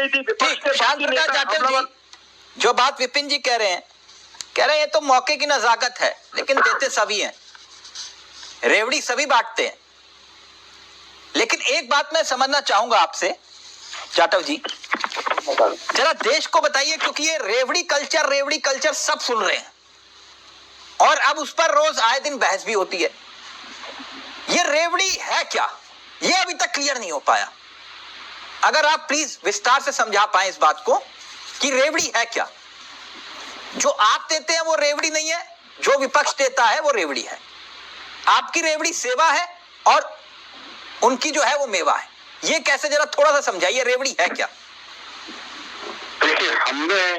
गई थी। ठीक, श्याम प्रकाश जाटव जी, जो बात विपिन जी कह रहे हैं ये तो मौके की नजाकत है, लेकिन देते सभी हैं, रेवड़ी सभी बांटते हैं। लेकिन एक बात मैं समझना चाहूंगा आपसे जाटव जी, जरा देश को बताइए, क्योंकि ये रेवड़ी कल्चर सब सुन रहे हैं और अब उस पर रोज आए दिन बहस भी होती है। ये रेवड़ी है क्या, ये अभी तक क्लियर नहीं हो पाया। अगर आप प्लीज विस्तार से समझा पाए इस बात को कि रेवड़ी है क्या। जो आप देते हैं वो रेवड़ी नहीं है, जो विपक्ष देता है वो रेवड़ी है। आपकी रेवड़ी सेवा है और उनकी जो है वो मेवा है। ये कैसे, जरा थोड़ा सा समझाइए, रेवड़ी है क्या। देखिए, हमने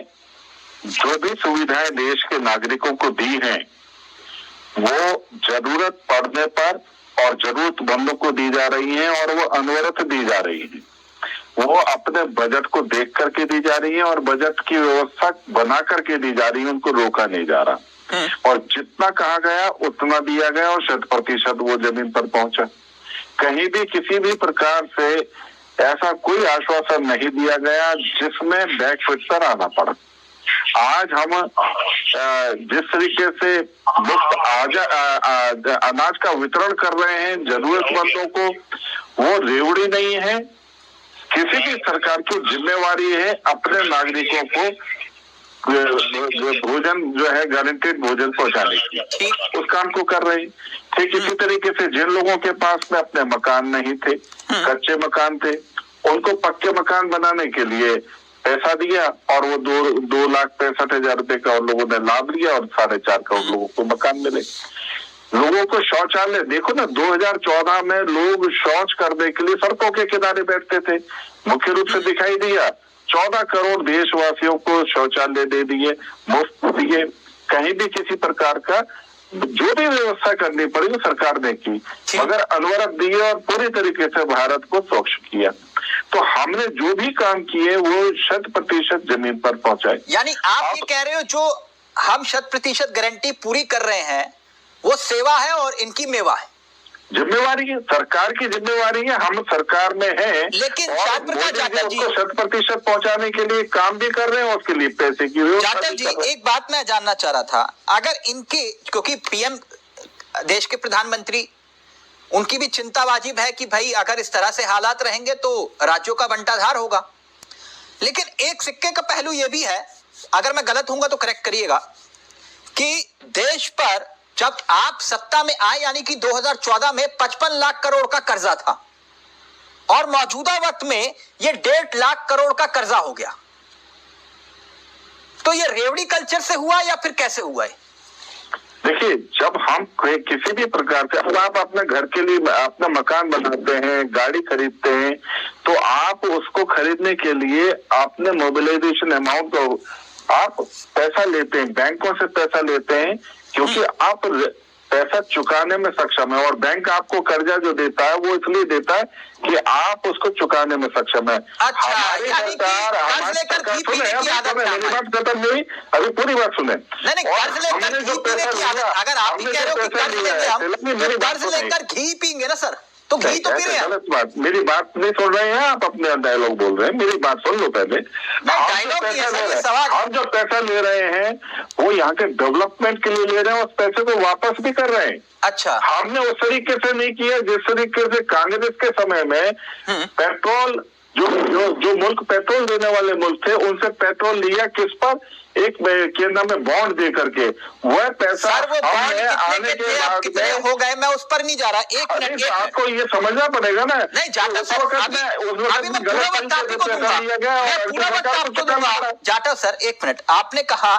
जो भी सुविधाएं देश के नागरिकों को दी हैं, वो जरूरत पड़ने पर और जरूरतमंदों को दी जा रही हैं और वो अनवरत दी जा रही हैं। वो अपने बजट को देख करके दी जा रही है और बजट की व्यवस्था बना करके दी जा रही है, उनको रोका नहीं जा रहा। और जितना कहा गया उतना दिया गया और 100% वो जमीन पर पहुंचा। कहीं भी किसी भी प्रकार से ऐसा कोई आश्वासन नहीं दिया गया जिसमें बैकफुट पर आना पड़ा। आज हम जिस तरीके से मुफ्त अनाज का वितरण कर रहे हैं जरूरतमंदों को, वो रेवड़ी नहीं है। किसी भी सरकार की जिम्मेवारी है अपने नागरिकों को भोजन जो है गारंटेड भोजन पहुंचाने की, उस काम को कर रहे हैं। ठीक इसी तरीके से जिन लोगों के पास में अपने मकान नहीं थे, कच्चे मकान थे, उनको पक्के मकान बनाने के लिए पैसा दिया और वो 2,65,000 रुपए का उन लोगों ने लाभ लिया और 4.5 करोड़ लोगों को मकान मिले। लोगों को शौचालय, देखो ना, 2014 में लोग शौच करने के लिए सड़कों के किनारे बैठते थे, मुख्य रूप से दिखाई दिया। 14 करोड़ देशवासियों को शौचालय दे दिए, मुफ्त दिए। कहीं भी किसी प्रकार का जो भी व्यवस्था करनी पड़ी वो सरकार ने की, मगर अनवरत दिए और पूरी तरीके से भारत को स्वच्छ किया। तो हमने जो भी काम किए वो 100% जमीन पर पहुंचाए। यानी आप ये कह रहे हो जो हम 100% गारंटी पूरी कर रहे हैं वो सेवा है और इनकी मेवा है। जिम्मेवारी है, सरकार की जिम्मेवारी है, हम सरकार में हैं, लेकिन जाटव जी 100% पहुंचाने के लिए काम भी कर रहे हैं, उसके लिए पैसे की व्यवस्था। जाटव जी, एक बात मैं जानना चाह रहा था, अगर इनके, क्योंकि पीएम देश के प्रधानमंत्री, उनकी भी चिंता वाजिब है कि भाई अगर इस तरह से हालात रहेंगे तो राज्यों का बंटाधार होगा। लेकिन एक सिक्के का पहलू यह भी है, अगर मैं गलत हूंगा तो करेक्ट करिएगा, कि देश पर जब आप सत्ता में आए यानी कि 2014 में 55 लाख करोड़ का कर्जा था और मौजूदा वक्त में ये 1.5 लाख करोड़ का कर्जा हो गया। तो ये रेवड़ी कल्चर से हुआ या फिर कैसे हुआ है? देखिए, जब हम किसी भी प्रकार से, अब आप अपने घर के लिए अपना मकान बनाते हैं, गाड़ी खरीदते हैं, तो आप उसको खरीदने के लिए आपने मोबिलाइजेशन अमाउंट को आप पैसा लेते हैं, बैंकों से पैसा लेते हैं, क्योंकि आप पैसा चुकाने में सक्षम है। और बैंक आपको कर्जा जो देता है वो इसलिए देता है कि आप उसको चुकाने में सक्षम है। अच्छा, हमारी सरकार, मेरी बात खत्म नहीं, अभी पूरी बात सुने। हमने जो पैसा लिया, अगर आप ही कह रहे हो कि कर्ज लेंगे हम, कर्ज लेकर घी पीएंगे ना सर, तो घी तो पी रहे हैं। गलत बात, मेरी बात नहीं सुन रहे हैं आप, अपने डायलॉग बोल रहे हैं, मेरी बात सुन लो पहले। हम जो पैसा ले रहे हैं वो यहाँ के डेवलपमेंट के लिए ले रहे हैं, उस पैसे को वापस भी कर रहे हैं। अच्छा, हमने उस तरीके से नहीं किया जिस तरीके से कांग्रेस के समय में पेट्रोल, जो मुल्क पेट्रोल देने वाले मुल्क थे, उनसे पेट्रोल लिया किस पर, एक के नाम में बॉन्ड दे करके। वह पैसा आने के बाद कितने हो गए, मैं उस पर नहीं जा रहा। एक मिनट, आपको ये समझना पड़ेगा ना। नहीं जाटव सर, अभी मैं पूरा वक्त आपको दूंगा। जाटव सर, एक मिनट, आपने कहा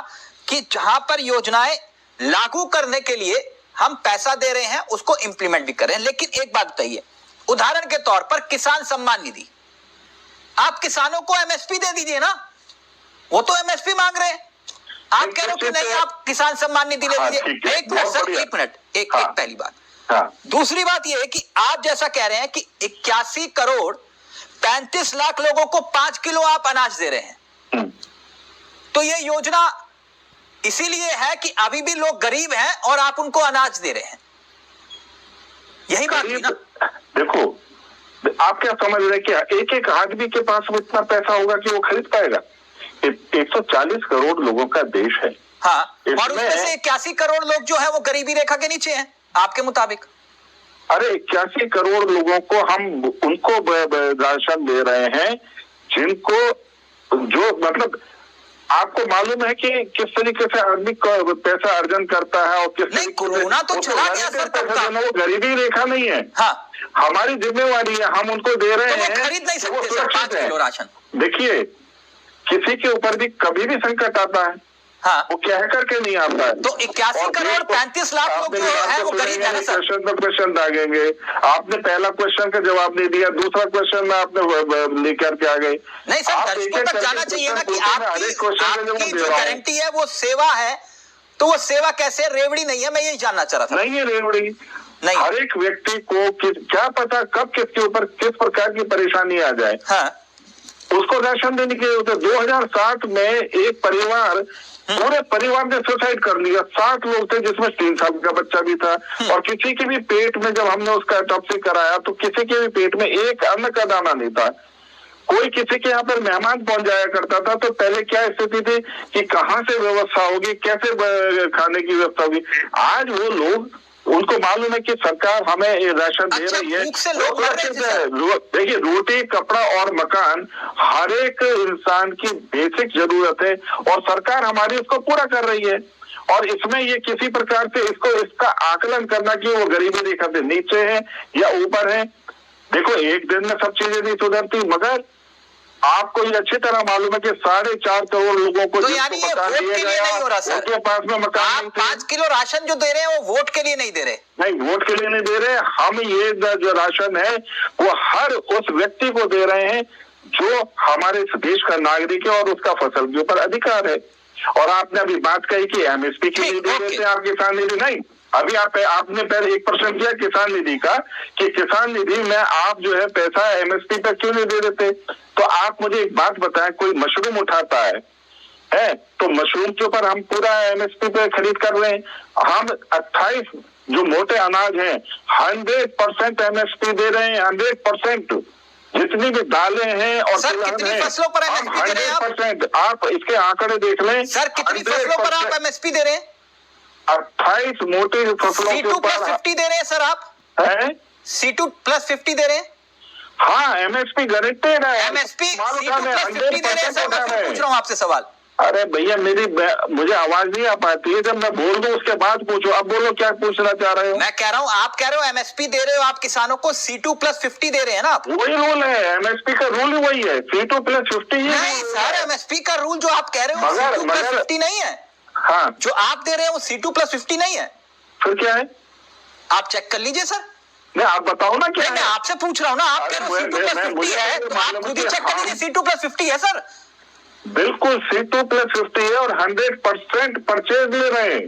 कि जहां पर योजनाएं लागू करने के लिए हम पैसा दे रहे हैं उसको इंप्लीमेंट भी कर रहे हैं। लेकिन एक बात बताइए, उदाहरण के तौर पर किसान सम्मान निधि, आप किसानों को एमएसपी दे दीजिए ना, वो तो एमएसपी मांग रहे हैं। आप कह रहे हो कि नहीं आप किसान सम्मान निधि ले लीजिए। एक मिनट सर, एक मिनट, एक पहली बात। दूसरी बात यह है कि आप जैसा कह रहे हैं कि 81 करोड़ 35 लाख लोगों को 5 किलो आप अनाज दे रहे हैं, तो ये योजना इसीलिए है कि अभी भी लोग गरीब हैं और आप उनको अनाज दे रहे हैं, यही बात है ना? देखो, आप क्या समझ रहे हैं कि एक एक आदमी के पास में इतना पैसा होगा कि वो खरीद पाएगा? 140 करोड़ लोगों का देश है। हाँ, और उसमें से 81 करोड़ लोग जो है वो गरीबी रेखा के नीचे हैं आपके मुताबिक। अरे 81 करोड़ लोगों को हम उनको राशन दे रहे हैं जिनको, जो मतलब आपको मालूम है कि किस तरीके से आदमी पैसा अर्जन करता है और किस नहीं, कोरोना तो चला गया सर, वो गरीबी रेखा नहीं है। हाँ, हमारी जिम्मेवारी है, हम उनको दे रहे हैं, खरीद नहीं सकते सर 5 किलो राशन। देखिए, किसी के ऊपर भी कभी भी संकट आता है, हाँ, वो कह करके नहीं आता है। तो 81 करोड़ 35 लाख लोग जो है वो गरीब है सर। क्वेश्चन पर क्वेश्चन दागेंगे। आपने पहला क्वेश्चन का जवाब नहीं दिया, दूसरा क्वेश्चन में आपने लेकर के आ गए। नहीं सर, दर्शकों तक जाना चाहिए ना कि आपकी जो गारंटी है वो सेवा है, तो वो सेवा कैसे? रेवड़ी नहीं है, मैं यही जानना चाह रहा था। नहीं है रेवड़ी नहीं। हर एक व्यक्ति को क्या पता कब किसके ऊपर किस प्रकार की परेशानी आ जाए। हाँ, उसको राशन देने के लिए 2007 में एक परिवार, पूरे परिवार ने सुसाइड कर लिया। 60 लोग थे जिसमें 3 साल का बच्चा भी था, और किसी के भी पेट में जब हमने उसका ऑटोप्सी कराया तो किसी के भी पेट में एक अन्न का दाना नहीं था। कोई किसी के यहाँ पर मेहमान पहुंच जाया करता था तो पहले क्या स्थिति थी कि कहाँ से व्यवस्था होगी, कैसे खाने की व्यवस्था होगी। आज वो लोग, उनको मालूम है कि सरकार हमें राशन दे रही है। देखिए, रोटी, कपड़ा और मकान हर एक इंसान की बेसिक जरूरत है और सरकार हमारी उसको पूरा कर रही है। और इसमें ये किसी प्रकार से इसका आकलन करना कि वो गरीबी रेखा से नीचे है या ऊपर है, देखो एक दिन में सब चीजें नहीं सुधरती, मगर आपको ये अच्छी तरह मालूम है कि 4.5 करोड़ लोगों को, तो यानी ये वोट के लिए नहीं हो रहा सर, उनके पास में मकान, आप 5 किलो राशन जो दे रहे हैं वो वोट के लिए नहीं दे रहे। नहीं, वोट के लिए नहीं दे रहे। हम ये जो राशन है वो हर उस व्यक्ति को दे रहे हैं जो हमारे देश का नागरिक है और उसका फसल के ऊपर अधिकार है। और आपने अभी बात कही कि एमएसपी के लिए दे देते हैं आप किसान निधि, नहीं, अभी आपने पहले 1% किया किसान निधि का, कि किसान निधि में आप जो है पैसा एमएसपी पे क्यों नहीं दे देते? तो आप मुझे एक बात बताएं, कोई मशरूम उठाता है तो मशरूम के ऊपर हम पूरा एमएसपी पे खरीद कर रहे हैं। हम 28 जो मोटे अनाज हैं 100% एमएसपी दे रहे हैं, 100%। जितनी भी दालें हैं और सर कितनी फसलों पर एमएसपी दे रहे हैं 100%। आप इसके आंकड़े देख लें सर, कितनी फसलों पर आप एमएसपी दे रहे हैं? 28 मोटी फसलों के ऊपर C2+50 दे रहे हैं सर आप? C2+50 दे रहे हैं? हाँ, एमएसपी गारंटेड है। एमएसपी C2+50 दे रहे हैं सर, मैं पूछ रहा हूँ आपसे सवाल। अरे भैया, मुझे आवाज नहीं आ पाती है, जब मैं बोल दूं उसके बाद पूछो। अब बोलो क्या पूछना चाह रहे हो? मैं कह रहा हूँ, आप कह रहे हो एमएसपी दे रहे हो आप किसानों को, C2+50 दे रहे हैं ना आप? वही रूल है, एमएसपी का रूल ही वही है, C2+50 ही। नहीं सर, एमएसपी का रूल जो आप कह रहे हो C2+50 नहीं है। हाँ, जो आप दे रहे हो वो C2+50 नहीं है। फिर क्या है? आप चेक कर लीजिए सर। नहीं, आप बताओ ना क्या है? मैं आपसे पूछ रहा हूँ ना, आप कह रहे हो C2+50 है तो आप खुद ही चेक कर लीजिए, C2+50 है सर। बिल्कुल C2+50 है और 100% परचेज ले रहे हैं,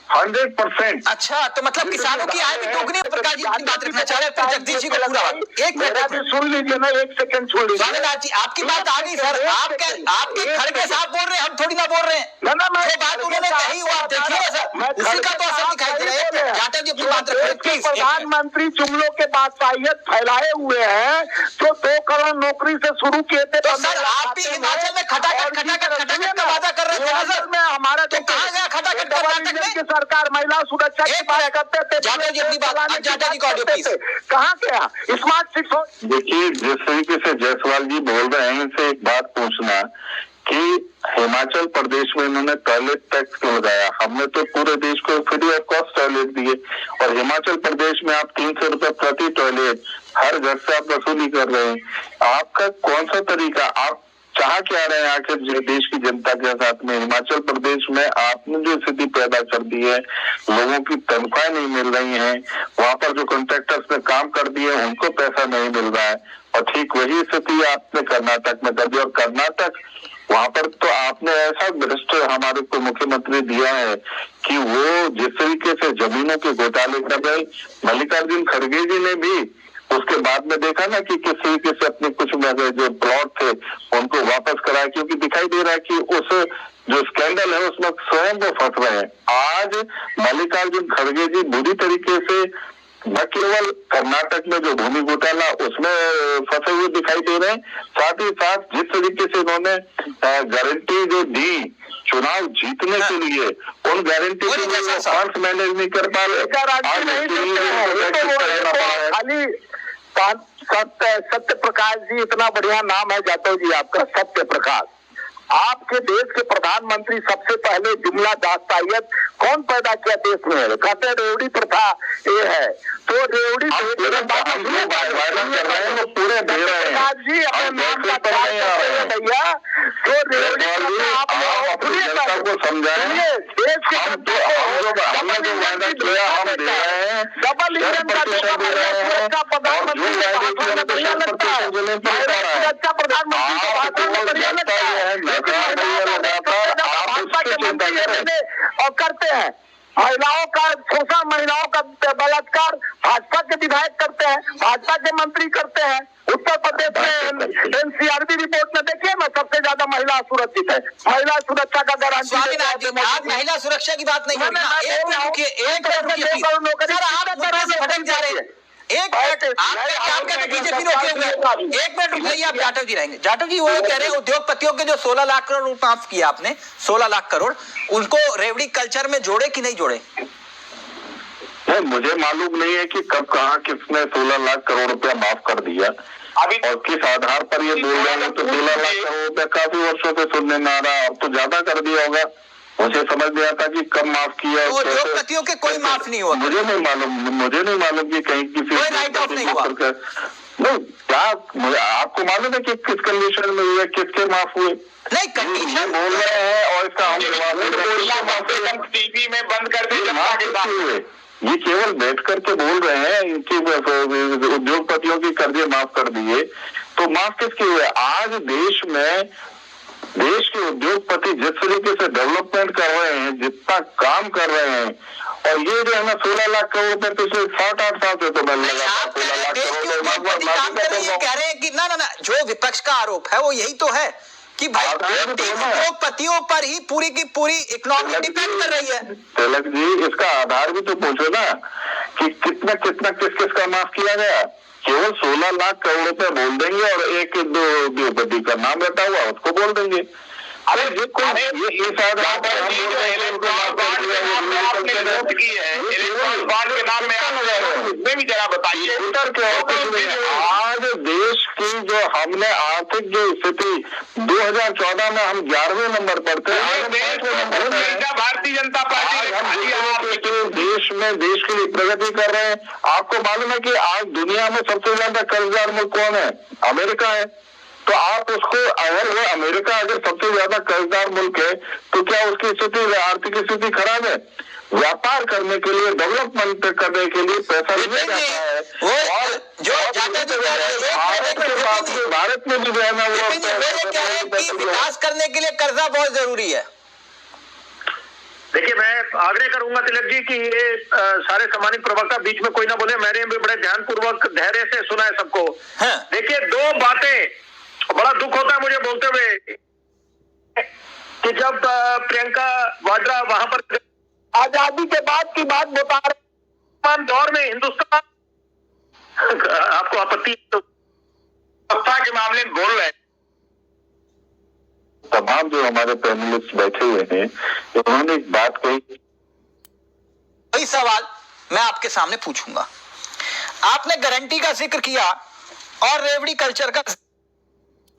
100%। अच्छा, तो मतलब किसानों की आय भी दोगुनी। प्रकाश जी अपनी बात रखना चाह रहे हैं, जगदीश जी को पूरा एक मिनट सुन लीजिए ना, 1 सेकंड छोड़ लीजिए। स्वामीनाथ जी आपकी बात आ गई सर, आपके खड़गे साहब बोल रहे हैं, हम थोड़ी ना बोल रहे हैं। जो बात उन्होंने कही वो आप देखिए ना सर, उसी का तो असर दिखाई दे रहा है। जाटव जी अपनी बात रखें प्लीज। प्रधानमंत्री जुमलों के बादशाहियत फैलाए हुए हैं जो 2 करोड़ नौकरी से शुरू किए थे। तो सर आप भी हिमाचल में खटाखट का वादा कर रहे थे ना सर, में हमारा तो कहाँ गया खटाखट कर्नाटक में? सरकार महिला सुरक्षा की बात करते थे, जाटव जी अपनी बात, जाटव जी का ऑडियो प्लीज। कहाँ गया स्मार्ट सिटी? देखिए, जिस तरीके से जायसवाल जी बोल रहे हैं, इनसे एक बात पूछना कि हिमाचल प्रदेश में इन्होंने टॉयलेट टैक्स क्यों लगाया? हमने तो पूरे देश को फ्री ऑफ कॉस्ट टॉयलेट दिए, और हिमाचल प्रदेश में आप 300 रुपए प्रति टॉयलेट हर घर से आप वसूली कर रहे हैं। आपका कौन सा तरीका? आप चाह क्या रहे हैं आखिर देश की जनता के साथ में? हिमाचल प्रदेश में आपने जो स्थिति पैदा कर दी है, लोगों की तनख्वाहें नहीं मिल रही हैं, वहां पर जो कॉन्ट्रैक्टर्स ने काम कर दिए उनको पैसा नहीं मिल रहा है, और ठीक वही स्थिति आपने कर्नाटक में कर दी। और कर्नाटक, वहां पर तो आपने ऐसा भ्रष्ट हमारे को मुख्यमंत्री दिया है कि वो जिस तरीके से जमीनों के घोटाले कर रहे, मल्लिकार्जुन खड़गे जी ने भी उसके बाद में देखा ना कि किस तरीके से अपने कुछ जो प्लॉट थे उनको वापस कराया, क्योंकि दिखाई दे रहा है कि उस जो स्कैंडल है उसमें स्वयं वो फंस रहे हैं। आज मल्लिकार्जुन खड़गे जी बुरी तरीके से न केवल कर्नाटक में जो भूमि घोटाला उसमें फंसे हुए दिखाई दे रहे हैं, साथ ही साथ जिस तरीके से उन्होंने गारंटी जो दी चुनाव जीतने के लिए, उन गारंटी के लिए वो फंड्स मैनेज नहीं कर पा रहे। खाली सत्य प्रकाश जी, इतना बढ़िया नाम है जाटव जी आपका, सत्य प्रकाश। आपके देश के प्रधानमंत्री सबसे पहले जुमला दास्तायत कौन पैदा किया देश में? कहते हैं रेवड़ी प्रथा ये है, तो रेवड़ी पूरे दे रहे हैं जी अपने नाम का भैया, तो रेवड़ी जनता को समझाएं, देश के हमने जो वायदा किया हम दे रहे हैं, डबल इंजन का प्रधानमंत्री और करते हैं महिलाओं का शोषण, महिलाओं का बलात्कार भाजपा के विधायक करते हैं, भाजपा के मंत्री करते हैं। उत्तर प्रदेश में एनसीआरबी रिपोर्ट में देखिए ना, सबसे ज्यादा महिला सुरक्षित है, महिला सुरक्षा का गारंटी। आज महिला सुरक्षा की बात नहीं हो रही, एक मिनट रुकिए, एक मिनट रुकिए, आप मुद्दे से भटक जा रहे हैं। एक मिनट, आप कहते बीजेपी रोके हुए, एक मिनट रुक जाइए, आप जाटव जी रहेंगे। जाटव जी वो कह रहे हैं उद्योगपतियों के जो 16 लाख करोड़ माफ किया आपने, 16 लाख करोड़, उनको रेवड़ी कल्चर में जोड़े कि नहीं जोड़े? नहीं, मुझे मालूम नहीं है कि कब कहाँ किसने 16 लाख करोड़ रुपया माफ कर दिया अभी, और किस आधार पर ये बोल रहे हैं। तो 16 लाख करोड़ रुपया काफी वर्षों से सुनने में आ रहा, अब तो ज्यादा कर दिया होगा। मुझे समझ में आता कि कब माफ किया, तो उद्योगपतियों के कोई माफ नहीं हुआ। मुझे नहीं मालूम कि कहीं किसी कोई राइट ऑफ नहीं हुआ। नहीं, क्या आपको मालूम है कि किस कंडीशन में हुए, किसके माफ हुए? नहीं, कंडीशन बोल रहे हैं और इसका हम जवाब टीवी में बंद कर दी। ये केवल बैठ करके बोल रहे हैं इनकी उद्योगपतियों की कर्जे माफ कर दिए, तो माफ किसके हुए? आज देश के उद्योगपति जिस तरीके से डेवलपमेंट कर रहे हैं, जितना काम कर रहे हैं, और ये जो है ना 16 लाख करोड़ रुपए पिछले 7-8 साल से तो बन लगा 16 लाख करोड़ कह रहे हैं कि ना, जो विपक्ष का आरोप है वो यही तो है कि भाई उद्योगपतियों पर ही पूरी की पूरी इकोनॉमी डिपेंड कर रही है। तिलक जी, इसका आधार भी तो पूछो ना कि कितना किस का माफ किया गया। केवल 16 लाख करोड़ रुपए बोल देंगे और एक दो उद्योगपति का नाम रटा हुआ उसको बोल देंगे। अरे इस आधार पर हम बोल रहे हैं उनको माफ कर दिया, जरा बताइए आज देश की जो हमने आर्थिक जो स्थिति 2014 में हम 11वें नंबर पर थे, भारतीय जनता पार्टी देश के लिए प्रगति कर रहे हैं। आपको मालूम है कि आज दुनिया में सबसे ज्यादा कर्जदार मुल्क कौन है? अमेरिका है। तो आप उसको, अगर वो अमेरिका अगर सबसे ज्यादा कर्जदार मुल्क है, तो क्या उसकी स्थिति, आर्थिक स्थिति खराब है? व्यापार करने के लिए, डेवलपमेंट करने के लिए पैसा दिया जाता है, और जो भारत में भी जो है ना वो विकास करने के लिए कर्जा बहुत जरूरी है। देखिए, मैं आग्रह करूंगा तिलक जी कि ये सारे सम्मानित प्रवक्ता बीच में कोई ना बोले। मैंने भी बड़े ध्यानपूर्वक धैर्य से सुना है सबको। देखिए, दो बातें, बड़ा दुख होता है मुझे बोलते हुए कि जब प्रियंका वाड्रा वहां पर आजादी के बाद की बात बता रहे दौर में हिंदुस्तान, आपको आपत्ति के मामले में बोल रहे हैं। तमाम जो हमारे पैनलिस्ट बैठे हुए हैं उन्होंने एक बात कही, वही सवाल मैं आपके सामने पूछूंगा। आपने गारंटी का जिक्र किया और रेवड़ी कल्चर का,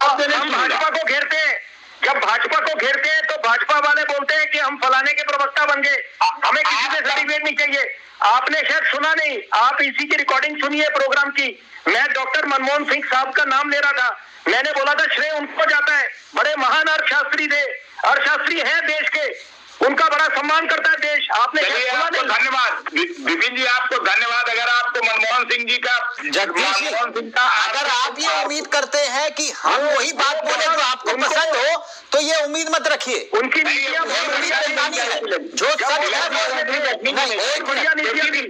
हम भाजपा को घेरते हैं। जब भाजपा को घेरते हैं तो भाजपा वाले बोलते हैं कि हम फलाने के प्रवक्ता बन गए, हमें किसी से सर्टिफिकेट नहीं चाहिए। आपने शायद सुना नहीं, आप इसी की रिकॉर्डिंग सुनिए प्रोग्राम की। मैं डॉक्टर मनमोहन सिंह साहब का नाम ले रहा था, मैंने बोला था श्रेय उनको जाता है, बड़े महान अर्थशास्त्री थे, अर्थशास्त्री हैं देश के, उनका बड़ा सम्मान करता है देश। आपने धन्यवाद विपिन जी, आपको धन्यवाद। अगर आपको मनमोहन सिंह जी का, जगदीश जी, अगर आप ये उम्मीद करते हैं कि हम वही बात बोले जो आपको पसंद हो, तो ये उम्मीद मत रखिए। उनकी जो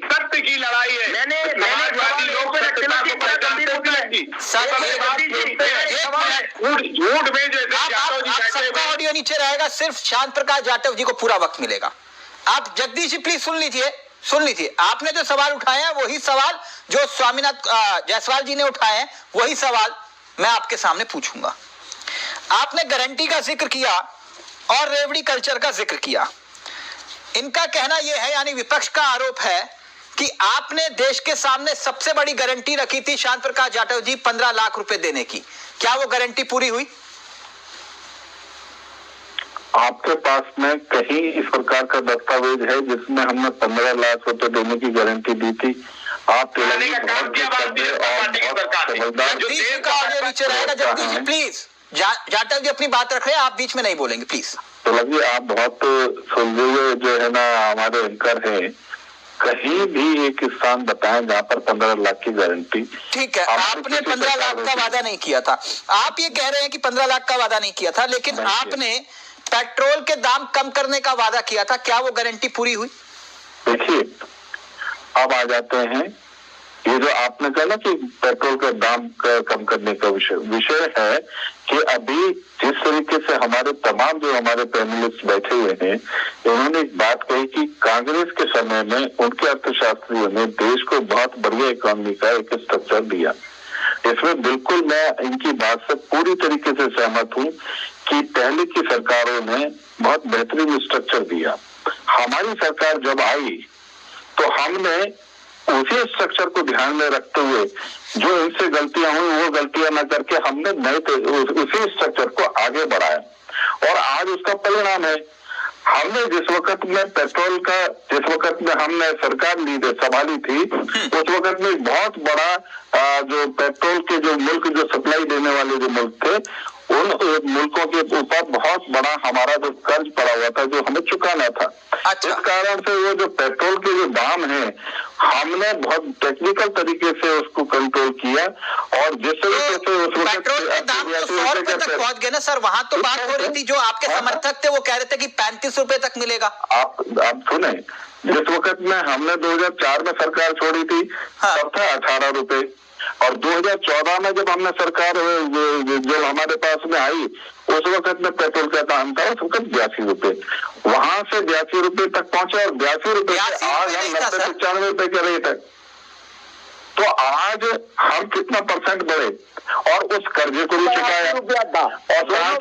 सत्य की लड़ाई है। मैंने झूठ में जो सबका ऑडियो नीचे रहेगा, सिर्फ शांत प्रकाश जाटव जी को पूरा वक्त मिलेगा। आप जगदीश जी प्लीज सुन लीजिए, सुन लीजिए, आपने जो सवाल उठाए हैं वही सवाल जो स्वामीनाथ जायसवाल जी ने उठाए हैं, वही सवाल मैं आपके सामने पूछूंगा। आपने गारंटी का जिक्र किया और रेवड़ी कल्चर का जिक्र किया। इनका कहना यह है, यानी विपक्ष का आरोप है कि आपने देश के सामने सबसे बड़ी गारंटी रखी थी श्याम प्रकाश जाटव जी 15 लाख रुपए देने की। क्या वो गारंटी पूरी हुई? आपके पास में कहीं इस प्रकार का दस्तावेज है जिसमें हमने 15 लाख रुपए देने की गारंटी दी थी? आप प्लीज जाटव जी अपनी बात रख रहे हैं, आप बीच में नहीं बोलेंगे प्लीज। तो लगे आप बहुत सुलझे हुए जो है ना हमारे एंकर है, कहीं भी एक स्थान बताएं जहां पर 15 लाख की गारंटी। ठीक है, आपने 15 लाख का वादा नहीं किया था। आप ये कह रहे हैं कि 15 लाख का वादा नहीं किया था, लेकिन आपने पेट्रोल के दाम कम करने का वादा किया था। क्या वो गारंटी पूरी हुई? देखिए, अब आ जाते हैं ये जो आपने कहा ना कि पेट्रोल का दाम कम करने का विषय है कि अभी जिस तरीके से हमारे तमाम जो हमारे पैनलिस्ट बैठे हुए हैं, उन्होंने एक बात कही कि कांग्रेस के समय में उनके अर्थशास्त्रियों ने देश को बहुत बढ़िया इकोनॉमी का एक स्ट्रक्चर दिया। इसमें बिल्कुल मैं इनकी बात से पूरी तरीके से सहमत हूं कि पहले की सरकारों ने बहुत बेहतरीन स्ट्रक्चर दिया। हमारी सरकार जब आई तो हमने उसी स्ट्रक्चर को ध्यान में रखते हुए जो इनसे गलतियां हुई वो गलतियां न करके हमने नए उसी स्ट्रक्चर को आगे बढ़ाया और आज उसका परिणाम है। हमने जिस वक्त में पेट्रोल का जिस वक्त में हमने सरकार संभाली थी, उस वक्त में बहुत बड़ा जो पेट्रोल के जो मुल्क जो सप्लाई देने वाले जो मुल्क थे, उन मुल्कों के ऊपर बहुत बड़ा हमारा जो कर्ज पड़ा हुआ था जो हमें चुकाना था। अच्छा। इस कारण से वो जो पेट्रोल के जो दाम है, हमने बहुत टेक्निकल तरीके से उसको कंट्रोल किया और जिस तरीके से उस पेट्रोल के दाम तो 100 रुपए तक पहुंच गए ना सर। वहां तो बात हो रही थी, जो आपके समर्थक थे वो कह रहे थे कि 35 रुपए तक मिलेगा। आप सुने, जिस वक्त में हमने 2004 में सरकार छोड़ी थी तब था 18 रुपए और 2014 में जब हमने सरकार जो हमारे पास में आई उस वक्त में पेट्रोल का दाम था उस वक्त 82 रुपए, वहां से 82 रुपए तक पहुंचा और 82 रुपए आज हम 90-95 रुपए के रेट है। तो आज हम कितना परसेंट बढ़े और उस कर्जे को भी चुकाया और साथ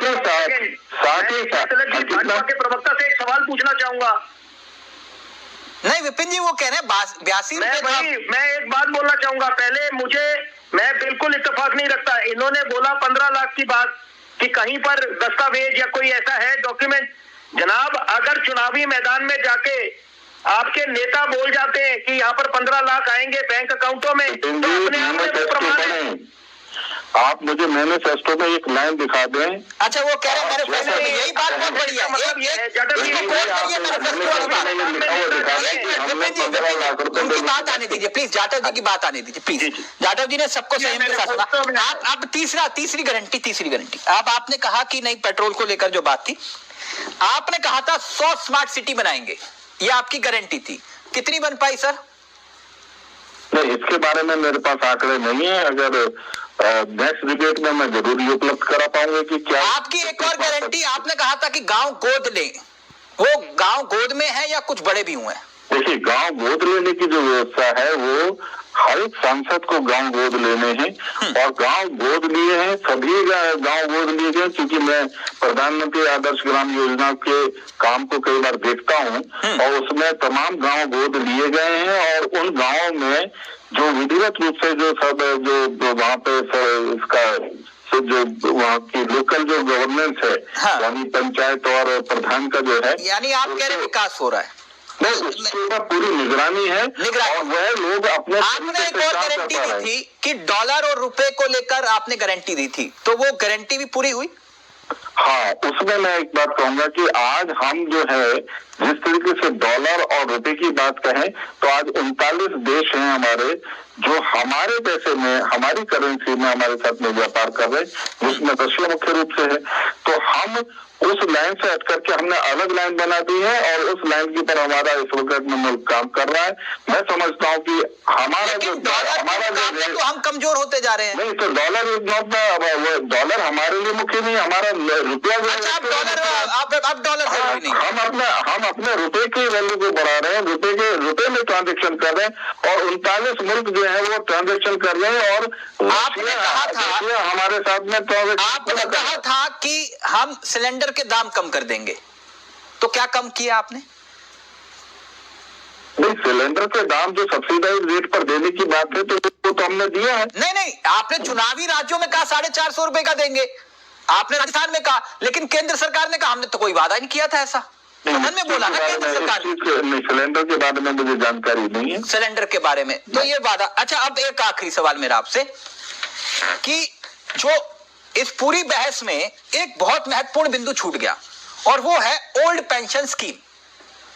ही साथ प्रवक्ता से एक सवाल पूछना चाहूंगा। नहीं विपिन जी, वो कह रहे हैं 82 रुपए। मैं एक बात बोलना चाहूंगा। पहले मैं बिल्कुल इत्तेफाक नहीं रखता। इन्होंने बोला 15 लाख की बात कि कहीं पर दस्तावेज या कोई ऐसा है डॉक्यूमेंट। जनाब, अगर चुनावी मैदान में जाके आपके नेता बोल जाते हैं कि यहाँ पर 15 लाख आएंगे बैंक अकाउंटों में, तो अपने आप में वो प्रमाण है। आप मुझे मैनिफेस्टो में एक लाइन दिखा दें। अच्छा, वो कह रहे हैं मैनिफेस्टो में, यही बात बहुत बड़ी है। उनकी बात आने दीजिए प्लीज, जाटव जी की बात आने दीजिए प्लीज। जाटव जी ने सबको संयम के साथ सुना। आप तीसरी गारंटी आपने कहा कि नहीं, पेट्रोल को लेकर जो बात थी, आपने कहा था 100 स्मार्ट सिटी बनाएंगे, ये आपकी गारंटी थी। कितनी बन पाई सर? नहीं, इसके बारे में मेरे पास आंकड़े नहीं है। अगर नेक्स्ट डिबेट में मैं जरूर ये उपलब्ध करा पाऊंगा कि क्या। आपकी एक और गारंटी, आपने कहा था कि गांव गोद ले, वो गांव गोद में है या कुछ बड़े भी हुए हैं? देखिए, गांव गोद लेने की जो व्यवस्था है वो हर एक सांसद को गांव गोद लेने हैं और गांव गोद लिए हैं, सभी गांव गोद लिए गए। क्योंकि मैं प्रधानमंत्री आदर्श ग्राम योजना के काम को कई बार देखता हूं और उसमें तमाम गांव गोद लिए गए हैं और उन गांवों में जो विधिवत रूप से जो सब जो वहाँ पे इसका जो वहाँ की लोकल जो गवर्नेंस है, यानी पंचायत और प्रधान का जो है, यानी आप कह रहे विकास हो रहा है, उसके ऊपर पूरी निगरानी है और वह लोग अपने। आपने एक और गारंटी दी थी कि डॉलर और रुपए को लेकर आपने गारंटी दी थी, तो वो गारंटी भी पूरी हुई? हाँ, उसमें मैं एक बात कहूंगा कि आज हम जो है जिस तरीके से डॉलर और रुपए की बात कहें तो आज 39 देश हैं हमारे जो हमारे पैसे में, हमारी करेंसी में हमारे साथ में व्यापार कर रहे हैं, जिसमें रशिया मुख्य रूप से है। तो हम उस लाइन से हट करके हमने अलग लाइन बना दी है और उस लाइन के ऊपर हमारा इस वक्त में मुल्क काम कर रहा है। मैं समझता हूँ कि हमारा जो तो हम कमजोर होते जा रहे हैं। नहीं तो डॉलर इज नॉट वो डॉलर हमारे लिए मुख्य नहीं, हमारा रुपया जो अच्छा, आप डॉलर हम अपने रुपए की वैल्यू को बढ़ा रहे हैं, रुपए में ट्रांजेक्शन कर रहे हैं और 39 मुल्क जो है वो ट्रांजेक्शन कर रहे हैं। और आपने कहा था हमारे साथ में आपने कहा था कि हम सिलेंडर के दाम कम कर देंगे, तो क्या कम किया आपने? नहीं, सिलेंडर के दाम जो सब्सिडाइज रेट पर देने की बात है तो वो तो हमने दिया है। नहीं, आपने चुनावी राज्यों में कहा 450 रुपए का देंगे, आपने राजस्थान में कहा, लेकिन केंद्र सरकार ने कहा हमने तो कोई वादा नहीं किया था ऐसा। मन में बोला ना केंद्र सरकार ने। सिलेंडर के बारे में मुझे जानकारी नहीं है, सिलेंडर के बारे में तो ये वादा। अच्छा, अब एक आखिरी सवाल मेरा आपसे कि जो इस पूरी बहस में एक बहुत महत्वपूर्ण बिंदु छूट गया और वो है ओल्ड पेंशन स्कीम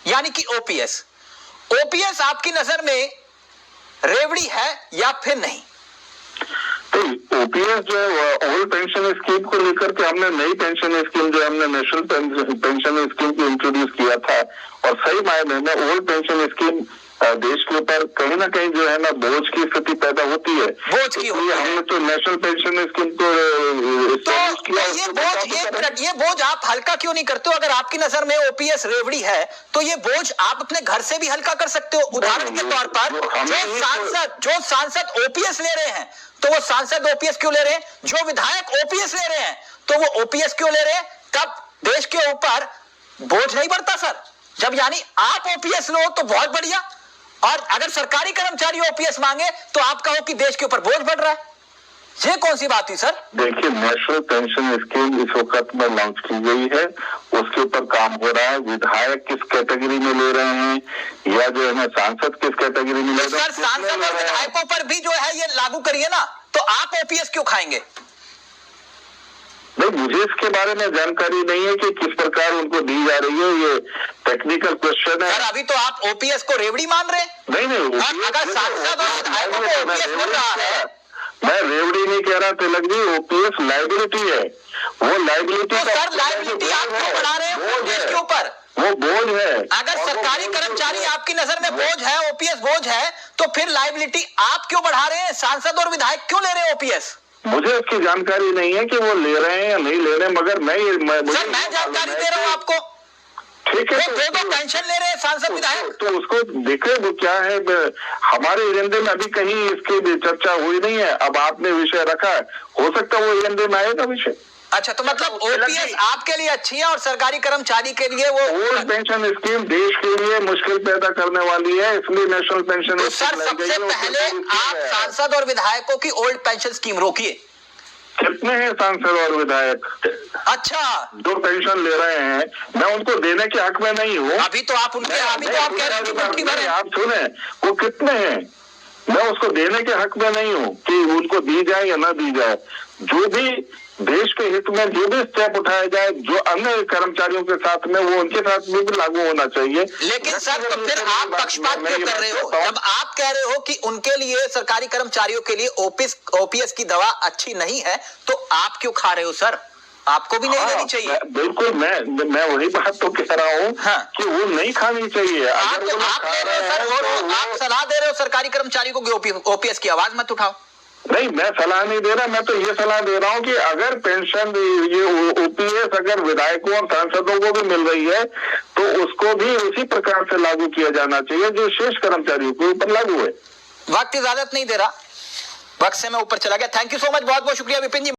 यानी कि ओपीएस। ओपीएस आपकी नजर में रेवड़ी है या फिर नहीं? तो ओपीएस जो है ओल्ड पेंशन स्कीम को लेकर के हमने नई पेंशन स्कीम जो हमने नेशनल पेंशन स्कीम को इंट्रोड्यूस किया था और सही मायने में ओल्ड पेंशन स्कीम देश के ऊपर कहीं ना कहीं जो है ना बोझ की स्थिति पैदा होती है। बोझ की होती है। हमने तो नेशनल पेंशन स्कीम को ये बोझ आप हल्का क्यों नहीं करते हो? अगर आपकी नजर में ओपीएस रेवड़ी है तो ये बोझ आप अपने घर से भी हल्का कर सकते हो। उदाहरण के तौर पर जो सांसद ओपीएस ले रहे हैं तो वो सांसद ओपीएस क्यों ले रहे हैं? जो विधायक ओपीएस ले रहे हैं तो वो ओपीएस क्यों ले रहे हैं? तब देश के ऊपर बोझ नहीं बढ़ता सर। जब यानी आप ओपीएस लो तो बहुत बढ़िया, और अगर सरकारी कर्मचारी ओपीएस मांगे तो आप कहो कि देश के ऊपर बोझ बढ़ रहा है। ये कौन सी बात हुई सर? देखिए, नेशनल पेंशन स्कीम इस वक्त में लॉन्च की गई है, उसके ऊपर काम हो रहा है। विधायक किस कैटेगरी में ले रहे हैं या जो है सांसद किस कैटेगरी में ले रहे हैं? सर, सांसद और विधायकों पर भी जो है ये लागू करिए ना, तो आप ओपीएस क्यों खाएंगे? नहीं, मुझे इसके बारे में जानकारी नहीं है कि किस प्रकार उनको दी जा रही है, ये टेक्निकल क्वेश्चन है। सर, अभी तो आप ओपीएस को रेवड़ी मान रहे हैं। नहीं, अगर सांसद और विधायकों को ओपीएस मिल रहा है, मैं रेवड़ी नहीं कह रहा तिलक जी, ओपीएस लाइबिलिटी है, वो लाइबिलिटी। तो सर, लाइबिलिटी आप क्यों बढ़ा रहे हैं ओपीएस के ऊपर? वो बोझ है। अगर सरकारी कर्मचारी आपकी नजर में बोझ है, ओपीएस बोझ है, तो फिर लाइबिलिटी आप क्यों बढ़ा रहे हैं? सांसद और विधायक क्यों ले रहे हैं ओपीएस? मुझे उसकी जानकारी नहीं है कि वो ले रहे हैं या नहीं ले रहे हैं, मगर मैं जानकारी दे रहा हूँ आपको। ठीक है, दो पेंशन ले रहे हैं सांसद विधायक, तो उसको देखे वो क्या है। हमारे एजेंडे में अभी कहीं इसकी चर्चा हुई नहीं है। अब आपने विषय रखा है, हो सकता है वो एजेंडे में आएगा विषय। अच्छा, तो मतलब ओपीएस आपके लिए अच्छी है और सरकारी कर्मचारी के लिए वो ओल्ड पेंशन स्कीम देश के लिए मुश्किल पैदा करने वाली है, इसलिए नेशनल पेंशन तो सर सबसे पहले आप सांसद और विधायकों की ओल्ड पेंशन स्कीम रोकिए। कितने हैं सांसद और विधायक अच्छा जो पेंशन ले रहे हैं? मैं उनको देने के हक में नहीं हूँ। अभी तो आप उनके अभी तो आप कह रहे हैं आप सुने, वो कितने हैं? मैं उसको देने के हक में नहीं हूँ कि उनको दी जाए या ना दी जाए। जो भी देश के हित में जो भी स्टेप उठाया जाए, जो अन्य कर्मचारियों के साथ में, वो उनके साथ भी लागू होना चाहिए। लेकिन सर, तो फिर आप पक्षपात क्यों कर रहे हो? जब आप कह रहे हो कि उनके लिए, सरकारी कर्मचारियों के लिए ओपीएस की दवा अच्छी नहीं है, तो आप क्यों खा रहे हो सर? आपको भी नहीं लेनी चाहिए। बिल्कुल, मैं वही बात तो कह रहा हूँ कि वो नहीं खानी चाहिए। आप ले रहे हो सर, और आप सलाह दे रहे हो सरकारी कर्मचारियों को कि ओपीएस की आवाज मत उठाओ। नहीं, मैं सलाह नहीं दे रहा, मैं तो ये सलाह दे रहा हूँ कि अगर पेंशन ये ओपीएस अगर विधायकों और सांसदों को भी मिल रही है तो उसको भी उसी प्रकार से लागू किया जाना चाहिए जो शेष कर्मचारियों के ऊपर लागू है। वक्त इजाजत नहीं दे रहा, वक्त से मैं ऊपर चला गया। थैंक यू सो मच, बहुत बहुत शुक्रिया विपिन जी।